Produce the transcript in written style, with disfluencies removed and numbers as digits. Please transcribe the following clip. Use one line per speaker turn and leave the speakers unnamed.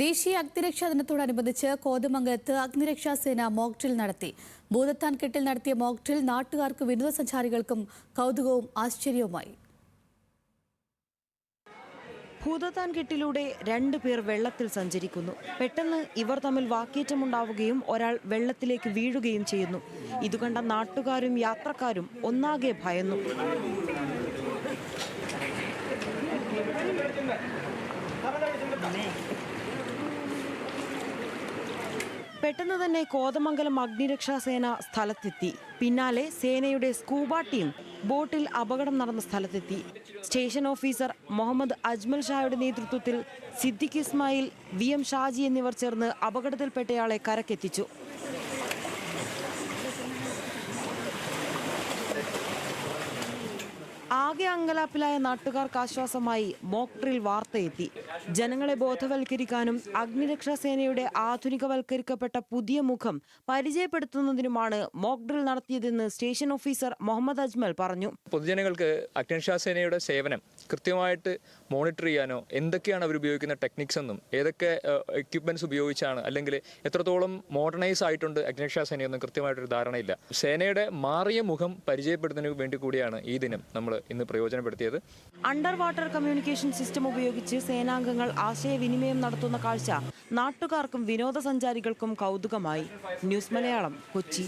ദേശീയ അഗ്നിരക്ഷാ ദിനത്തോടനുബന്ധിച്ച് കോതമംഗലത്ത് അഗ്നിരക്ഷാ സേന മോക്ക് ഡ്രിൽ നടത്തി. ഭൂതത്താൻ കെട്ടിൽ നടത്തിയ മോക്ക് ഡ്രിൽ നാട്ടുകാർക്ക് വിനോദസഞ്ചാരികൾക്കും കൗതുകവും ആശ്ചര്യവുമായി.
ഭൂതത്താൻ കെട്ടിലൂടെ 2 പേർ വെള്ളത്തിൽ സഞ്ചരിക്കുന്നു. പെട്ടെന്ന് ഇവർ തമ്മിൽ വാക്കേറ്റമുണ്ടാവുകയും ഒരാൾ വെള്ളത്തിലേക്ക് വീഴുകയും ചെയ്യുന്നു. ഇതുകണ്ട നാട്ടുകാരും യാത്രക്കാരും ഒന്നാകെ ഭയന്നു. പെട്ടെന്ന് തന്നെ കോതമംഗലം അഗ്നിരക്ഷാ സേന സ്ഥലത്തെത്തി. പിന്നാലെ സേനയുടെ സ്കൂബ ടീം ബോട്ടിൽ അപകടം നടന്ന സ്ഥലത്തെത്തി. സ്റ്റേഷൻ ഓഫീസർ മുഹമ്മദ് അജ്മൽ ഷായുടെ നേതൃത്വത്തിൽ സിദ്ദിഖ് ഇസ്മായിൽ, VM ഷാജി എന്നിവർ ചേർന്ന് അപകടത്തിൽപ്പെട്ടയാളെ കരക്കെത്തിച്ചു. ആകെ അങ്കലാപ്പിലായ നാട്ടുകാർക്ക് ആശ്വാസമായി മോക്ക് ഡ്രിൽ വാർത്തയെത്തി. ജനങ്ങളെ ബോധവൽക്കരിക്കാനും അഗ്നിരക്ഷാ സേനയുടെ ആധുനികവൽക്കരിക്കപ്പെട്ട പുതിയ മുഖം പരിചയപ്പെടുത്തുന്നതിനുമാണ് മോക്ക് ഡ്രിൽ നടത്തിയതെന്ന് സ്റ്റേഷൻ ഓഫീസർ മുഹമ്മദ് അജ്മൽ പറഞ്ഞു.
പൊതുജനങ്ങൾക്ക് അഗ്നിരക്ഷാ സേനയുടെ സേവനം കൃത്യമായിട്ട് മോണിറ്റർ ചെയ്യാനോ, എന്തൊക്കെയാണ് അവർ ഉപയോഗിക്കുന്ന ടെക്നിക്സ് എന്നും, ഏതൊക്കെ എക്യുപ്മെന്റ്സ് ഉപയോഗിച്ചാണ്, അല്ലെങ്കിൽ എത്രത്തോളം മോഡേണൈസ് ആയിട്ടുണ്ട് അഗ്നിരക്ഷാ സേനയൊന്നും കൃത്യമായിട്ടൊരു ധാരണയില്ല. സേനയുടെ മാറിയ മുഖം പരിചയപ്പെടുത്തുന്നതിന് വേണ്ടി കൂടിയാണ് ഈ ദിനം നമ്മൾ ഇന്ന് പ്രയോജനപ്പെടുത്തിയത്.
അണ്ടർ വാട്ടർ കമ്മ്യൂണിക്കേഷൻ സിസ്റ്റം ഉപയോഗിച്ച് സേനാംഗങ്ങൾ ആശയവിനിമയം നടത്തുന്ന കാഴ്ച നാട്ടുകാർക്കും വിനോദസഞ്ചാരികൾക്കും കൗതുകമായി. ന്യൂസ് മലയാളം, കൊച്ചി.